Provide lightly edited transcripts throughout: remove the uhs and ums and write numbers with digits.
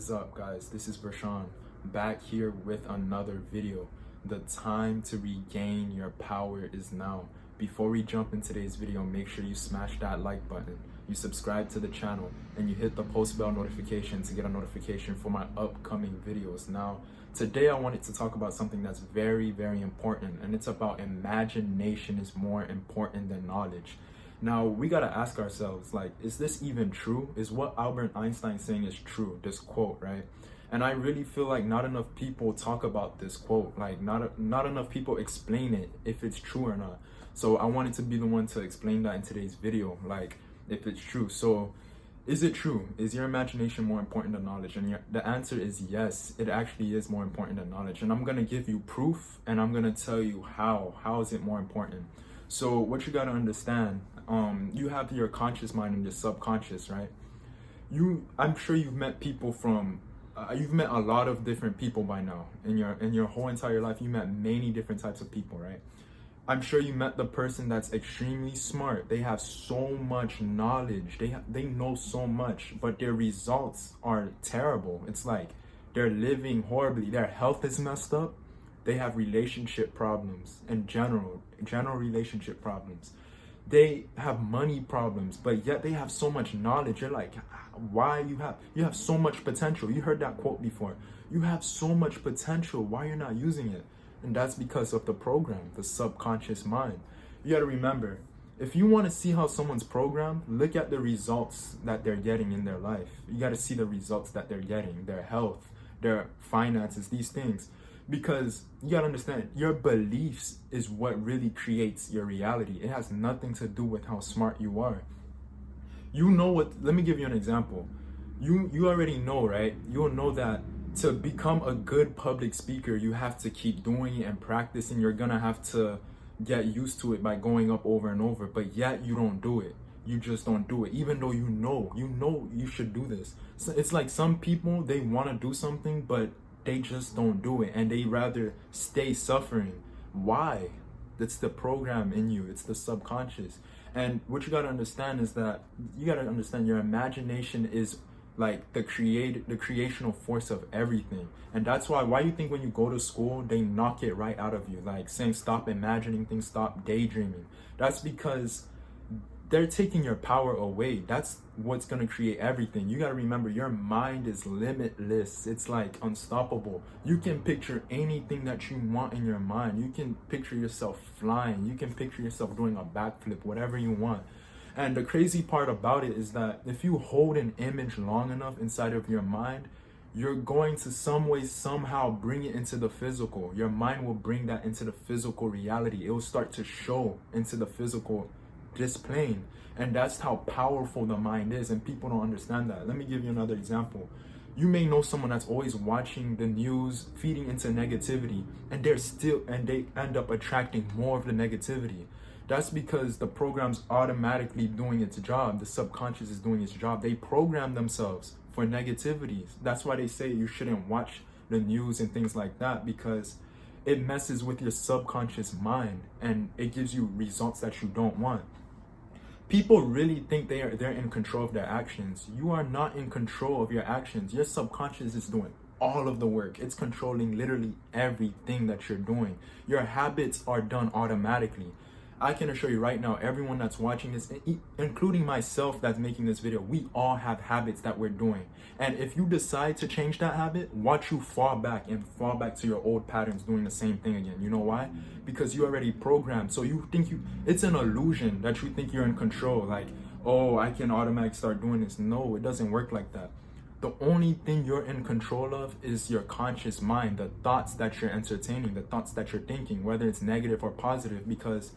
What's up, guys? This is Vershonc back here with another video. The time to regain your power is now. Before we jump in today's video, make sure you smash that like button, you subscribe to the channel, and you hit the post bell notification to get a notification for my upcoming videos. Now, today I wanted to talk about something that's very, very important, and it's about imagination is more important than knowledge. Now, we got to ask ourselves, like, is this even true? Is what Albert Einstein saying is true? This quote, right? And I really feel like not enough people talk about this quote. Like, not enough people explain it, if it's true or not. So I wanted to be the one to explain that in today's video, like, if it's true. So, is it true? Is your imagination more important than knowledge? And the answer is yes, it actually is more important than knowledge. And I'm going to give you proof, and I'm going to tell you how. How is it more important? So what you got to understand, you have your conscious mind and your subconscious, right? I'm sure you've met people from you've met a lot of different people by now in your whole entire life. You met many different types of people, right? I'm sure you met the person that's extremely smart. They have so much knowledge. They know so much, but their results are terrible. It's like they're living horribly. Their health is messed up. They have relationship problems and general relationship problems. They have money problems, but yet they have so much knowledge. You're like, why you have so much potential? You heard that quote before. You have so much potential. Why you're not using it? And that's because of the program, the subconscious mind. You got to remember, if you want to see how someone's programmed, look at the results that they're getting in their life. You got to see the results that they're getting, their health, their finances, these things. Because you gotta understand, your beliefs is what really creates your reality. It has nothing to do with how smart you are. You know what, let me give you an example. You already know, right? You'll know that to become a good public speaker, you have to keep doing it and practicing. You're gonna have to get used to it by going up over and over, but yet you don't do it. You just don't do it, even though you know you should do this. So it's like some people, they want to do something, but they just don't do it, and they rather stay suffering. Why? That's the program in you. It's the subconscious. And what you got to understand is that you got to understand your imagination is like the creational force of everything. And that's why you think when you go to school, they knock it right out of you, like saying stop imagining things, stop daydreaming. That's because they're taking your power away. That's what's going to create everything. You got to remember, your mind is limitless. It's like unstoppable. You can picture anything that you want in your mind. You can picture yourself flying. You can picture yourself doing a backflip, whatever you want. And the crazy part about it is that if you hold an image long enough inside of your mind, you're going to some way, somehow bring it into the physical. Your mind will bring that into the physical reality. It will start to show into the physical this plane. And that's how powerful the mind is, and people don't understand that. Let me give you another example. You may know someone that's always watching the news, feeding into negativity, and they end up attracting more of the negativity. That's because the program's automatically doing its job. The subconscious is doing its job. They program themselves for negativities. That's why they say you shouldn't watch the news and things like that, because it messes with your subconscious mind and it gives you results that you don't want. People really think they're in control of their actions. You are not in control of your actions. Your subconscious is doing all of the work. It's controlling literally everything that you're doing. Your habits are done automatically. I can assure you right now, everyone that's watching this, including myself that's making this video, we all have habits that we're doing. And if you decide to change that habit, watch you fall back to your old patterns doing the same thing again. You know why? Because you already programmed. So you think it's an illusion that you think you're in control. Like, oh, I can automatically start doing this. No, it doesn't work like that. The only thing you're in control of is your conscious mind, the thoughts that you're entertaining, the thoughts that you're thinking, whether it's negative or positive, because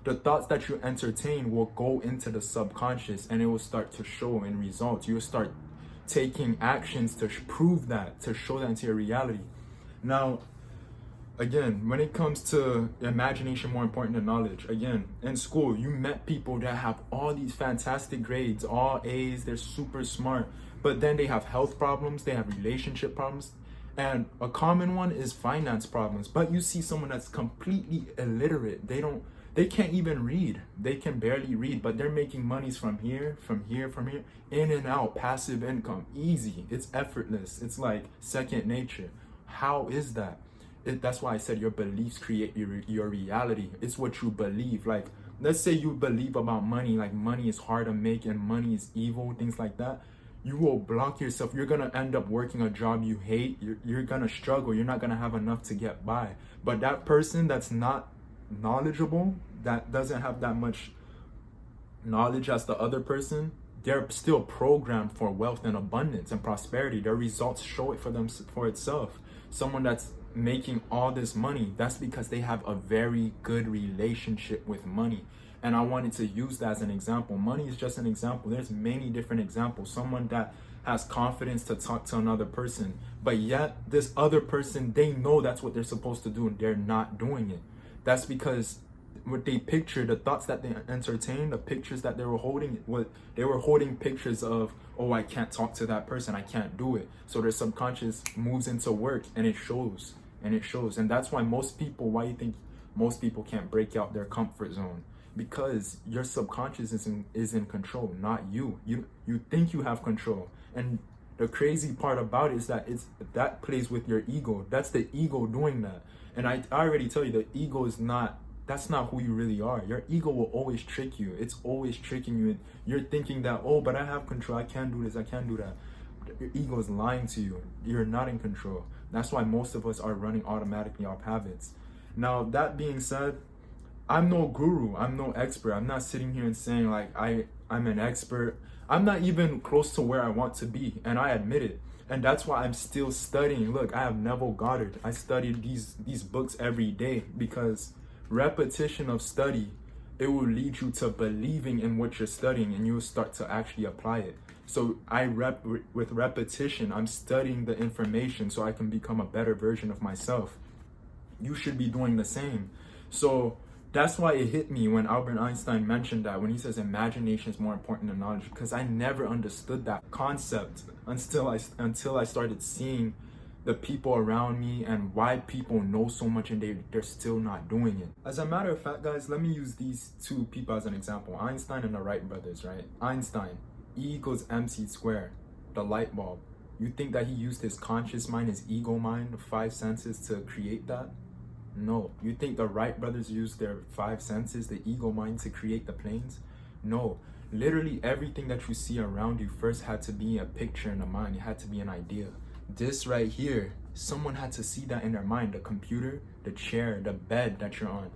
the thoughts that you entertain will go into the subconscious and it will start to show in results. You will start taking actions to prove that, to show that into your reality. Now, again, when it comes to imagination more important than knowledge, again, in school, you met people that have all these fantastic grades, all A's, they're super smart, but then they have health problems, they have relationship problems, and a common one is finance problems. But you see someone that's completely illiterate. They can't even read. They can barely read, but they're making monies from here, in and out, passive income, easy. It's effortless. It's like second nature. How is that? That's why I said your beliefs create your reality. It's what you believe. Like, let's say you believe about money, like money is hard to make and money is evil, things like that. You will block yourself. You're gonna end up working a job you hate. You're gonna struggle. You're not gonna have enough to get by. But that person that's not knowledgeable, that doesn't have that much knowledge as the other person, they're still programmed for wealth and abundance and prosperity. Their results show it for itself. Someone that's making all this money, that's because they have a very good relationship with money. And I wanted to use that as an example. Money is just an example. There's many different examples. Someone that has confidence to talk to another person, but yet this other person, they know that's what they're supposed to do and they're not doing it. That's because what they picture, the thoughts that they entertain, the pictures that they were holding, they were holding pictures of, oh, I can't talk to that person, I can't do it. So their subconscious moves into work and it shows. And that's why why you think most people can't break out their comfort zone? Because your subconscious is in control, not you. You think you have control. And the crazy part about it is that plays with your ego. That's the ego doing that. And I already tell you, the ego that's not who you really are. Your ego will always trick you. It's always tricking you. You're thinking that, oh, but I have control. I can't do this. I can't do that. Your ego is lying to you. You're not in control. That's why most of us are running automatically off habits. Now, that being said, I'm no guru. I'm no expert. I'm not sitting here and saying like I'm an expert. I'm not even close to where I want to be, and I admit it. And that's why I'm still studying. Look, I have Neville Goddard. I studied these books every day because repetition of study, it will lead you to believing in what you're studying and you'll start to actually apply it. So with repetition, I'm studying the information so I can become a better version of myself. You should be doing the same. So that's why it hit me when Albert Einstein mentioned that, when he says imagination is more important than knowledge, because I never understood that concept until I started seeing the people around me and why people know so much and they're still not doing it. As a matter of fact, guys, let me use these two people as an example. Einstein and the Wright brothers, right? Einstein, E equals mc squared, the light bulb. You think that he used his conscious mind, his ego mind, the five senses to create that? No. You think the Wright brothers used their five senses, the ego mind, to create the planes? No. Literally everything that you see around you first had to be a picture in the mind. It had to be an idea. This right here, someone had to see that in their mind. The computer, the chair, the bed that you're on.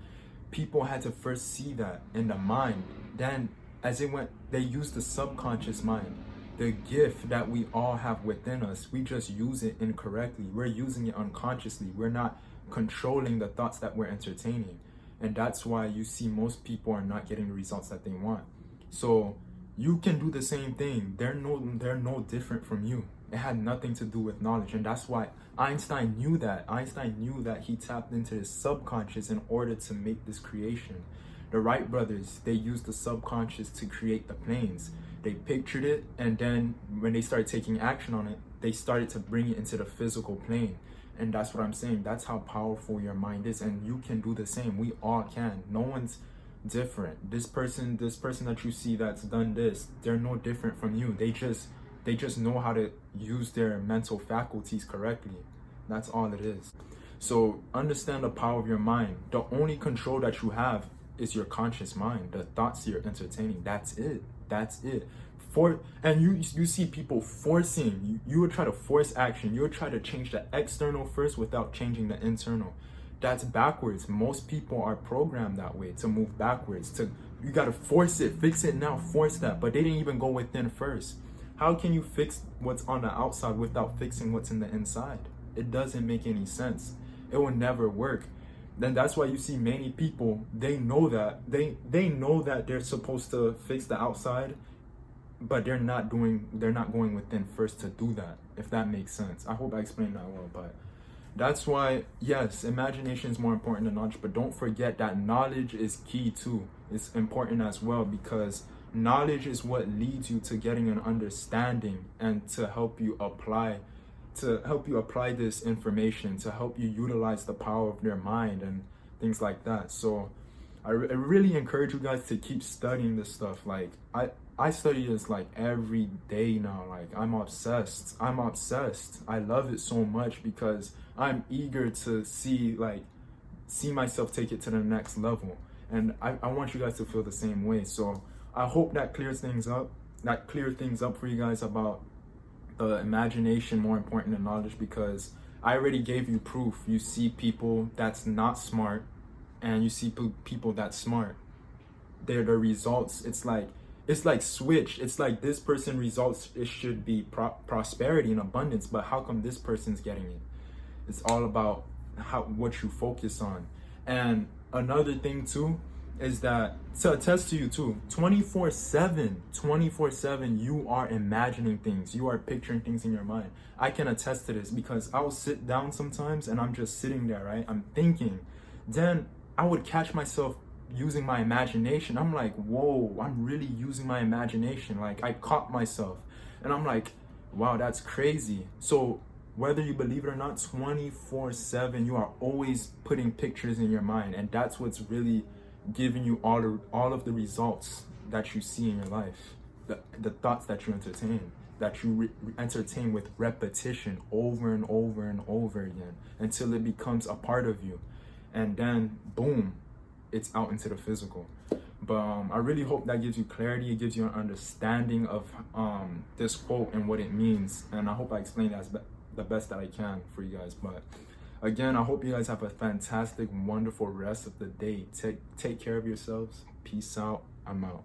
People had to first see that in the mind. Then as it went, they used the subconscious mind. The gift that we all have within us, we just use it incorrectly. We're using it unconsciously. We're not controlling the thoughts that we're entertaining. And that's why you see most people are not getting the results that they want. So you can do the same thing. They're no different from you. It had nothing to do with knowledge. And that's why Einstein knew that. Einstein knew that he tapped into his subconscious in order to make this creation. The Wright brothers, they used the subconscious to create the planes. They pictured it, and then when they started taking action on it, they started to bring it into the physical plane. And that's what I'm saying. That's how powerful your mind is. And you can do the same. We all can. No one's different. This person that you see that's done this, they're no different from you. They just know how to use their mental faculties correctly. That's all it is. So understand the power of your mind. The only control that you have is your conscious mind, the thoughts you're entertaining. That's it. And you see people forcing, you would try to force action. You would try to change the external first without changing the internal. That's backwards. Most people are programmed that way, to move backwards. You gotta force it, fix it now, force that. But they didn't even go within first. How can you fix what's on the outside without fixing what's in the inside? It doesn't make any sense. It will never work. Then that's why you see many people, they know that they're supposed to fix the outside, but they're not going within first to do that, if that makes sense. I hope I explained that well. But that's why, yes, imagination is more important than knowledge, but don't forget that knowledge is key too. It's important as well, because knowledge is what leads you to getting an understanding and to help you apply this information, to help you utilize the power of your mind and things like that. So I really encourage you guys to keep studying this stuff. Like I study this like every day now. Like I'm obsessed. I love it so much because I'm eager to see myself take it to the next level. And I want you guys to feel the same way. So I hope that clears things up. For you guys about the imagination more important than knowledge, because I already gave you proof. You see people that's not smart and you see people that's smart. The results, it's like switch. It's like this person results, it should be prosperity and abundance, but how come this person's getting it? It's all about what you focus on. And another thing too is that, to attest to you too, 24/7 you are imagining things, you are picturing things in your mind. I can attest to this because I'll sit down sometimes and I'm just sitting there, right? I'm thinking, then I would catch myself using my imagination. I'm like, whoa, I'm really using my imagination. Like I caught myself and I'm like, wow, that's crazy. So whether you believe it or not, 24/7 you are always putting pictures in your mind, and that's what's really giving you all of the results that you see in your life. The thoughts that you entertain, entertain with repetition over and over and over again until it becomes a part of you, and then boom, it's out into the physical. But I really hope that gives you clarity. It gives you an understanding of this quote and what it means, and I hope I explained that the best that I can for you guys. But again, I hope you guys have a fantastic, wonderful rest of the day. Take care of yourselves. Peace out. I'm out.